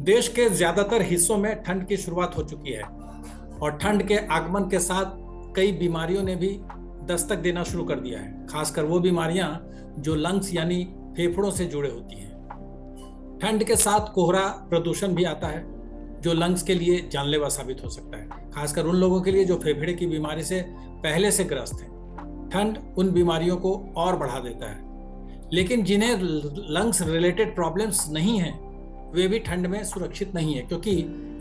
देश के ज्यादातर हिस्सों में ठंड की शुरुआत हो चुकी है और ठंड के आगमन के साथ कई बीमारियों ने भी दस्तक देना शुरू कर दिया है, खासकर वो बीमारियां जो लंग्स यानी फेफड़ों से जुड़े होती हैं। ठंड के साथ कोहरा प्रदूषण भी आता है जो लंग्स के लिए जानलेवा साबित हो सकता है, खासकर उन लोगों के लिए जो फेफड़े की बीमारी से पहले से ग्रस्त हैं। ठंड उन बीमारियों को और बढ़ा देता है, लेकिन जिन्हें लंग्स रिलेटेड प्रॉब्लम्स नहीं हैं वे भी ठंड में सुरक्षित नहीं है, क्योंकि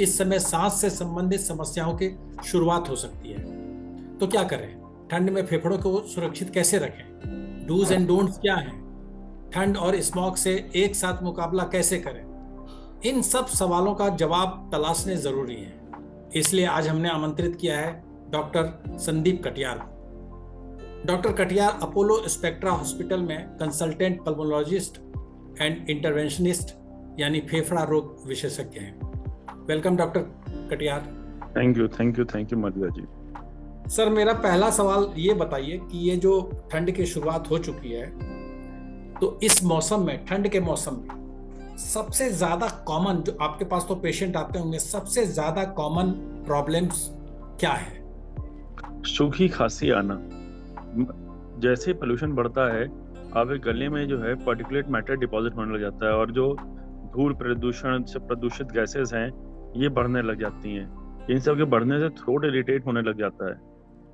इस समय सांस से संबंधित समस्याओं की शुरुआत हो सकती है। तो क्या करें? ठंड में फेफड़ों को सुरक्षित कैसे रखें? डूज एंड डोंट्स क्या हैं? ठंड और स्मॉग से एक साथ मुकाबला कैसे करें? इन सब सवालों का जवाब तलाशने जरूरी है। इसलिए आज हमने आमंत्रित किया है डॉक्टर संदीप कटियार को। Doctor Katiyar Apollo Spectra hospital में कंसल्टेंट पल्मोलॉजिस्ट एंड इंटरवेंशनिस्ट यानी फेफड़ा रोग विशेषज्ञ हैं। Welcome doctor Katiyar. Thank you Madhua ji. Sir, मेरा पहला सवाल ये बताइए कि ये जो ठंड की शुरुआत हो चुकी है, तो इस मौसम में, ठंड के मौसम में सबसे ज्यादा कॉमन, जो आपके पास तो पेशेंट आते होंगे, सबसे ज्यादा कॉमन प्रॉब्लम्स क्या है? सूखी खांसी आना। जैसे पोल्यूशन बढ़ता है, आपके गले में जो है पार्टिकुलेट मैटर डिपॉजिट होने लग जाता है और जो धूल प्रदूषण से प्रदूषित गैसेस हैं ये बढ़ने लग जाती हैं। इन सब के बढ़ने से थ्रोट इरिटेट होने लग जाता है।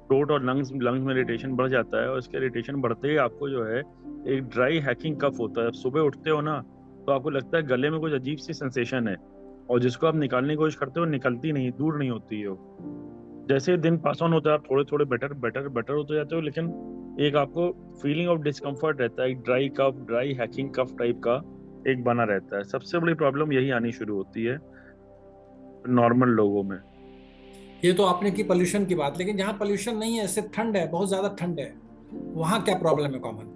थ्रोट और लंग्स में इरिटेशन बढ़ जाता है और इसके इरिटेशन बढ़ते ही आपको जो है एक ड्राई हैकिंग कफ होता है। सुबह उठते हो ना तो आपको लगता है गले में कुछ अजीब सी सेंसेशन है और जिसको आप निकालने की कोशिश करते हो निकलती नहीं, दूर नहीं होती है वो। जैसे दिन पास ऑन होता है आप थोड़े थोड़े बेटर होते जाते हो, लेकिन एक आपको फीलिंग ऑफ डिस्कम्फर्ट रहता है, एक ड्राई हैकिंग कफ टाइप का एक बना रहता है। सबसे बड़ी प्रॉब्लम यही आनी शुरू होती है नॉर्मल लोगों में। ये तो आपने की पोल्यूशन की बात, लेकिन जहाँ पोल्यूशन नहीं है, सिर्फ ठंड है, बहुत ज्यादा ठंड है, वहाँ क्या प्रॉब्लम है कॉमन?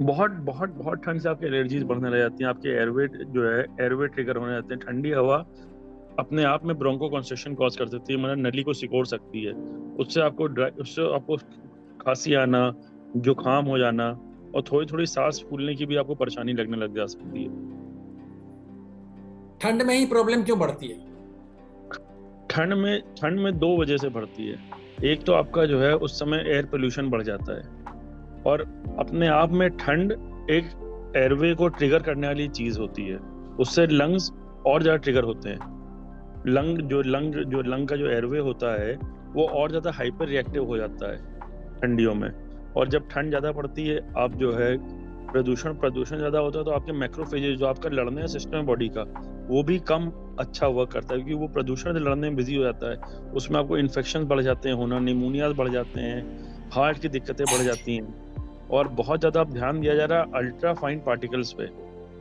बहुत बहुत बहुत ठंड से आपकी एलर्जीज बढ़ने लग जाती हैं। आपके एयरवे जो है एयरवे ट्रिगर होने लगते हैं। ठंडी हवा अपने आप में ब्रोंको कंस्ट्रक्शन कॉज कर सकती है, मतलब नली को सिकोड़ सकती है। उससे आपको खांसी आना, जुकाम हो जाना और थोड़ी थोड़ी सांस फूलने की भी आपको परेशानी लगने लग जा सकती है। ठंड में ही प्रॉब्लम क्यों बढ़ती है? ठंड में दो वजह से बढ़ती है। एक तो आपका जो है उस समय एयर पोल्यूशन बढ़ जाता है और अपने आप में ठंड एक एयरवे को ट्रिगर करने वाली चीज होती है, उससे लंग्स और ज्यादा ट्रिगर होते हैं। लंग का जो एयरवे होता है वो और ज्यादा हाइपर रिएक्टिव हो जाता है ठंडियों में। और जब ठंड ज्यादा पड़ती है, आप जो है प्रदूषण ज्यादा होता है तो आपके मैक्रोफेजेस, जो आपका लड़ने का सिस्टम है बॉडी का, वो भी कम अच्छा वर्क करता है, क्योंकि वो प्रदूषण से लड़ने में बिजी हो जाता है। उसमें आपको इन्फेक्शन बढ़ जाते हैं होना, निमोनियाज बढ़ जाते हैं, हार्ट की दिक्कतें बढ़ जाती हैं। और बहुत ज्यादा अब ध्यान दिया जा रहा है अल्ट्रा फाइन पार्टिकल्स पे।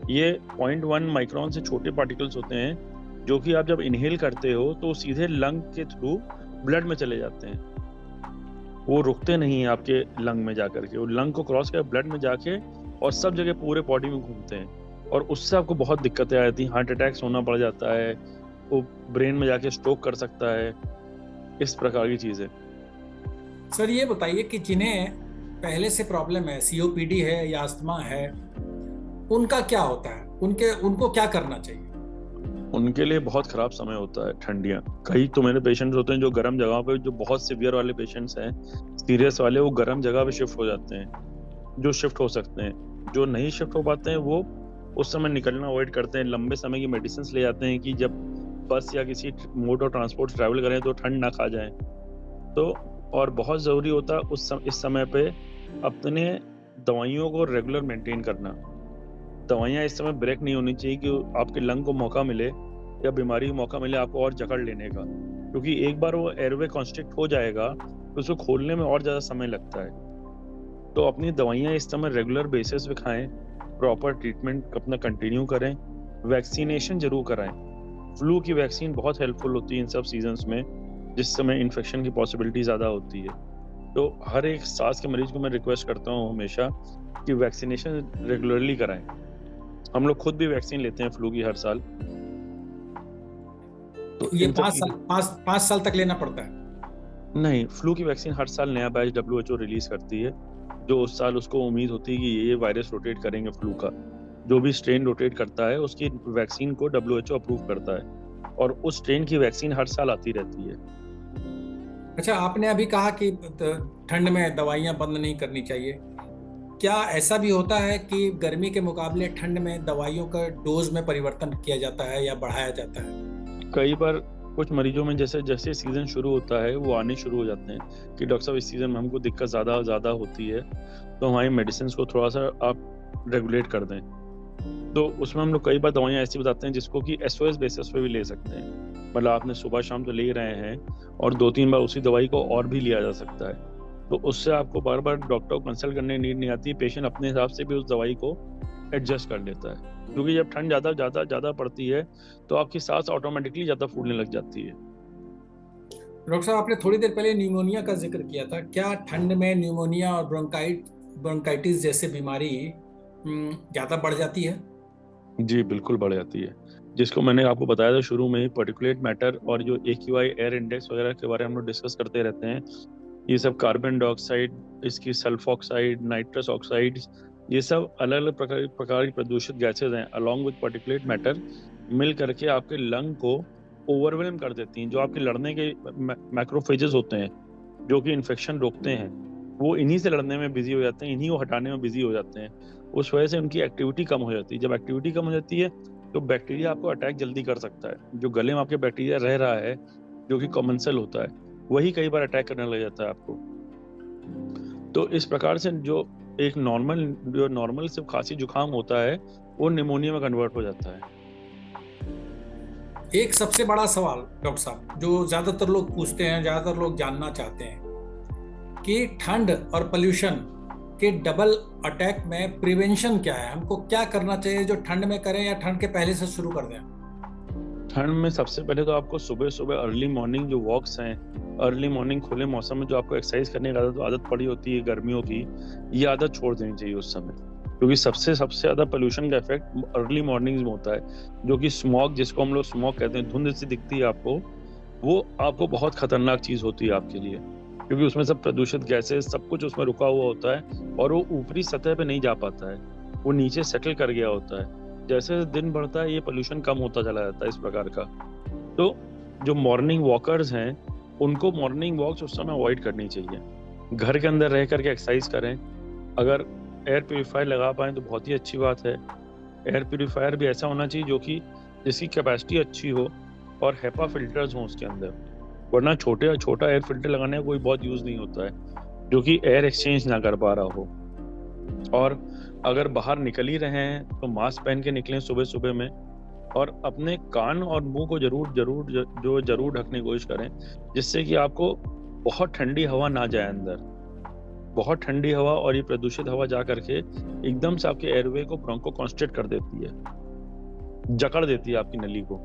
ये 0.1 माइक्रोन से छोटे पार्टिकल्स होते हैं जो कि आप जब इनहेल करते हो तो सीधे लंग के थ्रू ब्लड में चले जाते हैं। वो रुकते नहीं है आपके लंग में जाकर के, वो लंग को क्रॉस कर ब्लड में जाके और सब जगह पूरे बॉडी में घूमते हैं और उससे आपको बहुत दिक्कतें आ जाती हैं। हार्ट अटैक्स होना बढ़ जाता है, वो ब्रेन में जाके स्ट्रोक कर सकता है, इस प्रकार की चीजें। सर, ये बताइए कि जिन्हें पहले से प्रॉब्लम है, सीओपीडी है या अस्थमा है, उनका क्या होता है? उनको क्या करना चाहिए? उनके लिए बहुत खराब समय होता है ठंडियाँ। कई तो मेरे पेशेंट्स होते हैं जो गर्म जगह पे, जो बहुत सीवियर वाले पेशेंट्स हैं, सीरियस वाले, वो गर्म जगह पे शिफ्ट हो जाते हैं, जो शिफ्ट हो सकते हैं। जो नहीं शिफ्ट हो पाते हैं वो उस समय निकलना अवॉइड करते हैं, लंबे समय की मेडिसिन ले जाते हैं कि जब बस या किसी मोड ऑफ ट्रांसपोर्ट ट्रैवल करें तो ठंड ना खा जाए। तो और बहुत ज़रूरी होता है इस समय पे अपने दवाइयों को रेगुलर मेंटेन करना। दवाइयाँ इस समय ब्रेक नहीं होनी चाहिए कि आपके लंग को मौका मिले या बीमारी को मौका मिले आपको और जकड़ लेने का, क्योंकि एक बार वो एयरवे कॉन्स्ट्रिक्ट हो जाएगा तो उसको खोलने में और ज़्यादा समय लगता है। तो अपनी दवाइयाँ इस समय रेगुलर बेसिस पे खाएं, प्रॉपर ट्रीटमेंट अपना कंटिन्यू करें, वैक्सीनेशन जरूर कराएं। फ्लू की वैक्सीन बहुत हेल्पफुल होती है इन सब सीजन्स में, जिस समय इन्फेक्शन की पॉसिबिलिटी ज़्यादा होती है। तो हर एक सांस के मरीज को मैं रिक्वेस्ट करता हूँ हमेशा कि वैक्सीनेशन रेगुलरली कराएं। हम लोग खुद भी वैक्सीन लेते हैं फ्लू की हर साल। तो ये इन सब 5 साल तक लेना पड़ता है? नहीं, फ्लू की वैक्सीन हर साल नया बैच WHO रिलीज करती है, जो उस साल उसको उम्मीद होती है कि ये वायरस रोटेट करेंगे फ्लू का। जो भी स्ट्रेन रोटेट करता है उसकी वैक्सीन को WHO अप्रूव करता है, और उस स्ट्रेन की वैक्सीन हर साल आती रहती है। अच्छा, आपने अभी कहा कि ठंड में दवाइयाँ बंद नहीं करनी चाहिए। क्या ऐसा भी होता है कि गर्मी के मुकाबले ठंड में दवाइयों का डोज में परिवर्तन किया जाता है या बढ़ाया जाता है? कई बार कुछ मरीजों में जैसे जैसे सीजन शुरू होता है वो आने शुरू हो जाते हैं कि डॉक्टर साहब इस सीजन में हमको दिक्कत ज़्यादा होती है, तो हमारी मेडिसिन को थोड़ा सा आप रेगुलेट कर दें। तो उसमें हम लोग कई बार दवाइयाँ ऐसी बताते हैं जिसको कि SOS बेसिस पे भी ले सकते हैं। मतलब आपने सुबह शाम तो ले रहे हैं और 2-3 बार उसी दवाई को और भी लिया जा सकता है, तो उससे आपको बार बार डॉक्टर को कंसल्ट करने की नीड नहीं आती। पेशेंट अपने हिसाब से भी उस दवाई को एडजस्ट कर लेता है, क्योंकि जब ठंड ज़्यादा पड़ती है तो आपकी सांस ऑटोमेटिकली ज़्यादा फूलने लग जाती है। डॉक्टर साहब, आपने थोड़ी देर पहले न्यूमोनिया का जिक्र किया था। क्या ठंड में न्यूमोनिया और ब्रोंकाइटिस जैसे बीमारी ज्यादा बढ़ जाती है? जी बिल्कुल बढ़ जाती है, जिसको मैंने आपको बताया था शुरू में ही, पार्टिकुलेट मैटर और जो AQI एयर इंडेक्स वगैरह के बारे में हम लोग डिस्कस करते रहते हैं। ये सब कार्बन डाइऑक्साइड, इसकी सल्फॉक्साइड, नाइट्रस ऑक्साइड, ये सब अलग अलग प्रकार की प्रदूषित गैसेज हैं अलॉन्ग विद पार्टिकुलेट मैटर, मिल करके आपके लंग को ओवरवेलम कर देती हैं। जो आपके लड़ने के मैक्रोफेजेस होते हैं जो कि इन्फेक्शन रोकते हैं, वो इन्हीं से लड़ने में बिजी हो जाते हैं, इन्हीं को हटाने में बिजी हो जाते हैं। उस वजह से उनकी एक्टिविटी कम हो जाती है। जब एक्टिविटी कम हो जाती है तो बैक्टीरिया आपको अटैक जल्दी कर सकता है। जो गले में आपके बैक्टीरिया रह रहा है जो कि कॉमेंसल होता है, वही कई बार अटैक करने लग जाता है आपको। तो इस प्रकार से जो नॉर्मल सिर्फ खांसी जुकाम होता है वो निमोनिया में कन्वर्ट हो जाता है। एक सबसे बड़ा सवाल डॉक्टर साहब जो ज्यादातर लोग पूछते हैं, ज्यादातर लोग जानना चाहते हैं कि ठंड और पोल्यूशन के डबल अटैक में प्रिवेंशन क्या है? हमको क्या करना चाहिए? जो ठंड में करें या ठंड के पहले से शुरू कर दें? ठंड में सबसे पहले तो आपको सुबह सुबह अर्ली मॉर्निंग जो वॉक्स हैं, अर्ली मॉर्निंग खुले मौसम में जो आपको एक्सरसाइज करने की आदत पड़ी होती है गर्मियों की, ये आदत छोड़ देनी चाहिए उस समय, क्योंकि सबसे ज्यादा पोल्यूशन का इफेक्ट अर्ली मॉर्निंग्स में होता है। जो कि स्मॉग, जिसको हम लोग स्मॉग कहते हैं, धुंध सी दिखती है आपको, वो आपको बहुत खतरनाक चीज होती है आपके लिए, क्योंकि उसमें सब प्रदूषित गैसेस सब कुछ उसमें रुका हुआ होता है और वो ऊपरी सतह पे नहीं जा पाता है, वो नीचे सेटल कर गया होता है। जैसे दिन बढ़ता है ये पोल्यूशन कम होता चला जाता है इस प्रकार का। तो जो मॉर्निंग वॉकर्स हैं उनको मॉर्निंग वॉक्स उस समय अवॉइड करनी चाहिए। घर के अंदर रह करके एक्सरसाइज करें। अगर एयर प्योरीफायर लगा पाएँ तो बहुत ही अच्छी बात है। एयर प्योरीफायर भी ऐसा होना चाहिए जो कि जिसकी कैपेसिटी अच्छी हो और HEPA फिल्टर्स हों उसके अंदर, वरना छोटा एयर फिल्टर लगाने का कोई बहुत यूज नहीं होता है जो कि एयर एक्सचेंज ना कर पा रहा हो। और अगर बाहर निकल ही रहे हैं तो मास्क पहन के निकलें सुबह सुबह में, और अपने कान और मुंह को जरूर ढकने की कोशिश करें, जिससे कि आपको बहुत ठंडी हवा ना जाए अंदर। बहुत ठंडी हवा और ये प्रदूषित हवा जा करके एकदम से आपके एयरवे को ब्रोंको कॉन्स्ट्रिक्ट कर देती है, जकड़ देती है आपकी नली को,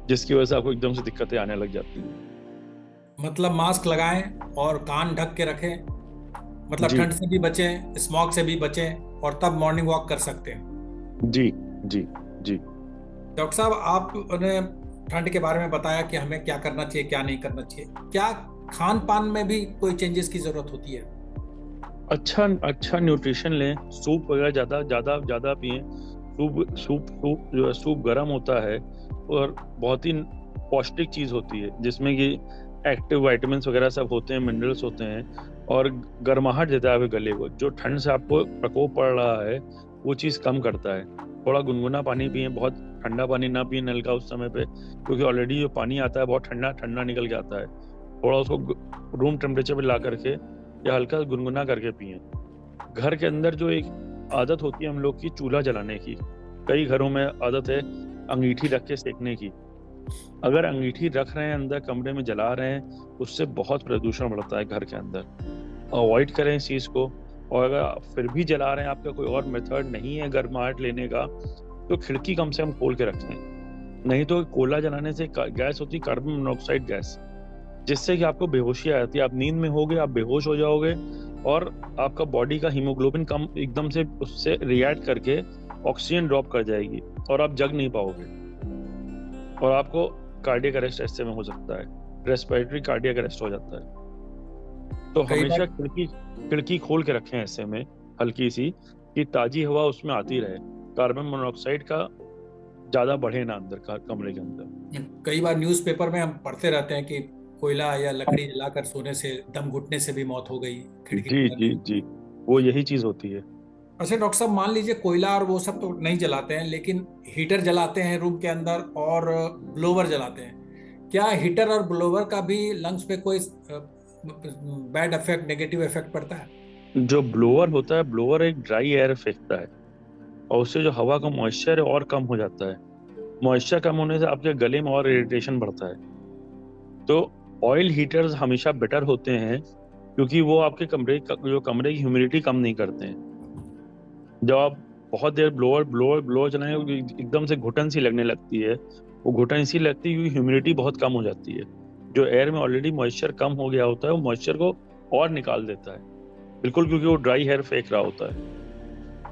जिसकी वजह से आपको एकदम से दिक्कतें आने लग जाती है। मतलब मास्क लगाएं और कान ढक के रखें, मतलब जी ठंड से भी बचें, स्मॉग से भी बचें, और तब मॉर्निंग वॉक कर सकते हैं। जी जी जी। डॉक्टर साहब, आपने ठंड के बारे में बताया कि हमें क्या करना चाहिए, क्या नहीं करना चाहिए। क्या खान पान में भी कोई चेंजेस की जरूरत होती है? अच्छा न्यूट्रिशन लें, सूप वगैरह ज्यादा पिएं। सूप जो है सूप गर्म होता है और बहुत ही पौष्टिक चीज होती है, जिसमें कि एक्टिव विटामिन्स वगैरह सब होते हैं, मिनरल्स होते हैं, और गर्माहट देता है आपके गले को। जो ठंड से आपको प्रकोप पड़ रहा है वो चीज़ कम करता है। थोड़ा गुनगुना पानी पिए, बहुत ठंडा पानी ना पिए नल का उस समय पे, क्योंकि ऑलरेडी जो पानी आता है बहुत ठंडा निकल के आता है। थोड़ा उसको रूम टेम्परेचर पे ला करके या हल्का गुनगुना करके पिए। घर के अंदर जो एक आदत होती है हम लोग की चूल्हा जलाने की, कई घरों में आदत है अंगीठी रख के सेकने की। अगर अंगीठी रख रहे हैं अंदर कमरे में जला रहे हैं, उससे बहुत प्रदूषण बढ़ता है घर के अंदर। अवॉइड करें इस चीज़ को। और अगर आप फिर भी जला रहे हैं, आपका कोई और मेथड नहीं है गर्माहट लेने का, तो खिड़की कम से कम खोल के रखें। नहीं तो कोयला जलाने से गैस होती है कार्बन मोनोऑक्साइड गैस, जिससे कि आपको बेहोशी आ जाती है। आप नींद में होगे, आप बेहोश हो जाओगे और आपका बॉडी का हीमोग्लोबिन कम एकदम से उससे रिएक्ट करके ऑक्सीजन ड्रॉप कर जाएगी और आप जग नहीं पाओगे, और आपको कार्डियक अरेस्ट ऐसे में हो सकता है, रेस्पिरेटरी कार्डियक अरेस्ट हो जाता है। तो हमेशा खिड़की खोल के रखें ऐसे में हल्की सी, कि ताजी हवा उसमें आती रहे। कार्बन मोनोऑक्साइड का ज्यादा बढ़े ना अंदर का कमरे के अंदर। कई बार न्यूज़पेपर में हम पढ़ते रहते हैं कि कोयला या लकड़ी जलाकर सोने से दम घुटने से भी मौत हो गई, खिड़की जी खुला जी नहीं। जी, वो यही चीज होती है। अच्छा डॉक्टर साहब, मान लीजिए कोयला और वो सब तो नहीं जलाते हैं, लेकिन हीटर जलाते हैं रूम के अंदर और ब्लोवर जलाते हैं। क्या हीटर और ब्लोवर का भी लंग्स पे कोई बैड इफेक्ट, नेगेटिव इफेक्ट पड़ता है? जो ब्लोअर होता है, ब्लोअर एक ड्राई एयर फेंकता है और उससे जो हवा का मॉइस्चर है और कम हो जाता है। मॉइस्चर कम होने से आपके गले में और इरिटेशन बढ़ता है। तो ऑयल हीटर्स हमेशा बेटर होते हैं क्योंकि वो आपके जो कमरे की ह्यूमिडिटी कम नहीं करते हैं। जब आप बहुत देर ब्लोअर ब्लोअर ब्लोअर चलाएं, वो एकदम से घुटन सी लगने लगती है। वो घुटन इसी लगती है क्योंकि ह्यूमिडिटी बहुत कम हो जाती है। जो एयर में ऑलरेडी मॉइस्चर कम हो गया होता है वो मॉइस्चर को और निकाल देता है, बिल्कुल क्योंकि वो ड्राई एयर फेंक रहा होता है।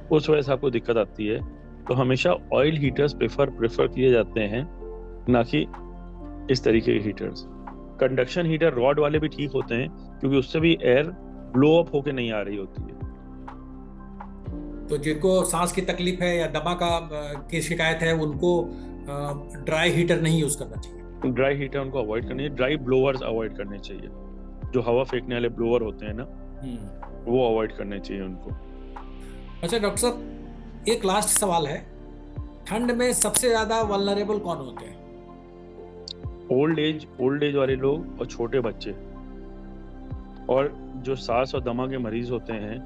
उस वजह से आपको दिक्कत आती है। तो हमेशा ऑयल हीटर्स प्रेफर किए जाते हैं, ना कि इस तरीके के हीटर्स। कंडक्शन हीटर रॉड वाले भी ठीक होते हैं क्योंकि उससे भी एयर ब्लो अप होके नहीं आ रही होती है। तो जिनको सांस की तकलीफ है या दमा का की शिकायत है, उनको ड्राई हीटर नहीं यूज करना चाहिए। ड्राई हीटर उनको अवॉइड करनी चाहिए, ड्राई ब्लोअर्स अवॉइड करने चाहिए। जो हवा फेंकने वाले ब्लोअर होते हैं ना, हम्म। वो अवॉइड करने चाहिए उनको। अच्छा डॉक्टर साहब, एक लास्ट सवाल है। ठंड में सबसे ज्यादा वल्नरेबल कौन होते हैं? ओल्ड एज वाले लोग और छोटे बच्चे, और जो सांस और दमा के मरीज होते हैं,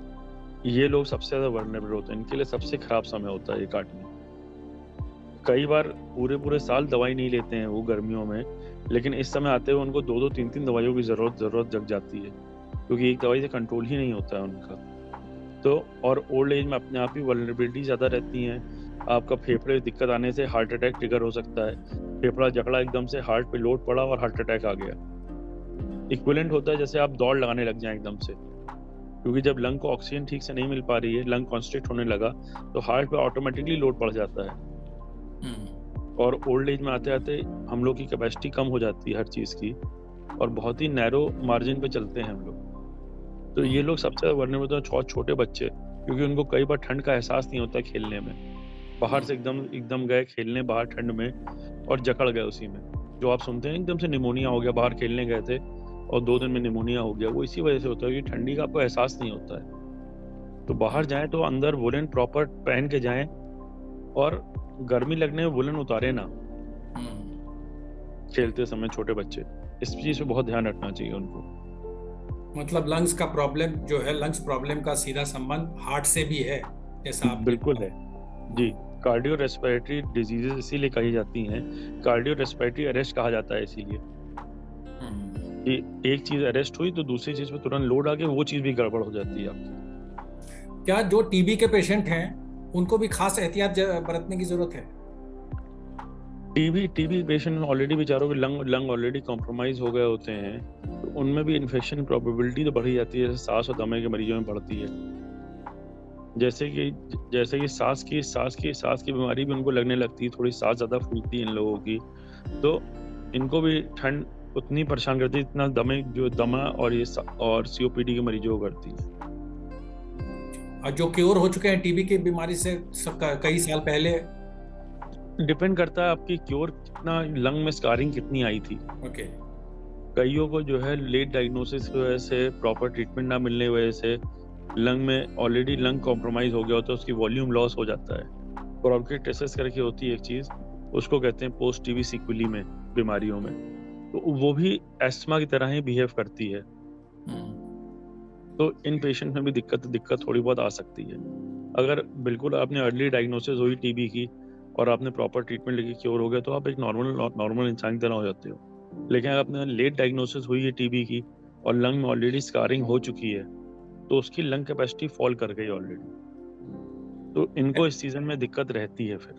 ये लोग सबसे ज्यादा वर्नेबल होते हैं। इनके लिए सबसे खराब समय होता है ये काटने। कई बार पूरे पूरे साल दवाई नहीं लेते हैं वो गर्मियों में, लेकिन इस समय आते हुए उनको 2-2 3-3 दवाइयों की जरूरत जग जाती है क्योंकि एक दवाई से कंट्रोल ही नहीं होता है उनका। तो और ओल्ड एज में अपने आप ही वल्नरेबिलिटी ज़्यादा रहती हैं। आपका फेफड़े दिक्कत आने से हार्ट अटैक ट्रिगर हो सकता है। फेफड़ा जकड़ा, एकदम से हार्ट पे लोड पड़ा और हार्ट अटैक आ गया। इक्विवेलेंट होता है जैसे आप दौड़ लगाने लग जाएं एकदम से, क्योंकि जब लंग को ऑक्सीजन ठीक से नहीं मिल पा रही है, लंग कॉन्स्ट्रिक्ट होने लगा, तो हार्ट पे ऑटोमेटिकली लोड पड़ जाता है। और ओल्ड एज में आते आते हम लोग की कैपेसिटी कम हो जाती है हर चीज़ की, और बहुत ही नैरो मार्जिन पे चलते हैं हम लोग। तो ये लोग सबसे ज्यादा वल्नरेबल होते हैं, छोटे बच्चे, क्योंकि उनको कई बार ठंड का एहसास नहीं होता खेलने में। बाहर से एकदम एकदम गए खेलने बाहर ठंड में और जकड़ गए उसी में। जो आप सुनते हैं एकदम से निमोनिया हो गया, बाहर खेलने गए थे और 2 दिन में निमोनिया हो गया, वो इसी वजह से होता है कि ठंडी का आपको एहसास नहीं होता है। तो बाहर जाएं तो अंदर वुलन प्रॉपर पहन के जाएं, और गर्मी लगने में वुलन उतारे ना खेलते समय छोटे बच्चे। इस चीज पे बहुत ध्यान रखना चाहिए उनको। मतलब लंग्स का प्रॉब्लम जो है, लंग्स प्रॉब्लम का सीधा संबंध हार्ट से भी है, जैसा आपने बिल्कुल है जी। कार्डियो रेस्पिरेटरी डिजीजेस इसीलिए कही जाती हैं, कार्डियो रेस्पिरेटरी अरेस्ट कहा जाता है इसीलिए कि एक चीज अरेस्ट हुई तो दूसरी चीज पे तुरंत लोड आके वो चीज भी गड़बड़ हो जाती है आपकी। क्या जो टीबी के पेशेंट हैं उनको भी खास एहतियात बरतने की जरूरत है? टीबी पेशेंट ऑलरेडी बेचारों के लंग ऑलरेडी कॉम्प्रोमाइज हो गए होते हैं, तो उनमें भी इन्फेक्शन प्रोबेबिलिटी तो बढ़ी जाती है, जैसे सांस और दमे के मरीजों में बढ़ती है। जैसे कि सांस की बीमारी भी उनको लगने लगती है, थोड़ी सांस ज्यादा फूलती है इन लोगों की। तो इनको भी ठंड उतनी परेशान करती है जितना दमा और सीओपीडी के मरीजों को करती है। और जो क्योर हो चुके हैं टीबी की बीमारी से कई साल पहले? डिपेंड करता है आपकी क्योर कितना, लंग में स्कारिंग कितनी आई थी। ओके। कईयों को जो है लेट डायग्नोसिस की वजह से, प्रॉपर ट्रीटमेंट ना मिलने की वजह से लंग में ऑलरेडी लंग कॉम्प्रोमाइज हो गया होता है, उसकी वॉल्यूम लॉस हो जाता है। ब्रोंकाइटिस करके होती है एक चीज, उसको कहते हैं पोस्ट टीबी सिक्विली में, बीमारियों में। तो वो भी एस्थमा की तरह ही बिहेव करती है। तो इन पेशेंट में भी दिक्कत थोड़ी बहुत आ सकती है। अगर बिल्कुल आपने अर्ली डायग्नोसिस हुई टीबी की और आपने प्रॉपर ट्रीटमेंट लेके क्योर हो गया, तो आप एक नॉर्मल इंसान की तरह हो जाते हो। लेकिन अगर आपने लेट डायग्नोसिस हुई है टीबी की और लंग में ऑलरेडी स्कारिंग हो चुकी है, तो उसकी लंग कैपेसिटी फॉल कर गई ऑलरेडी, तो इनको इस सीजन में दिक्कत रहती है फिर।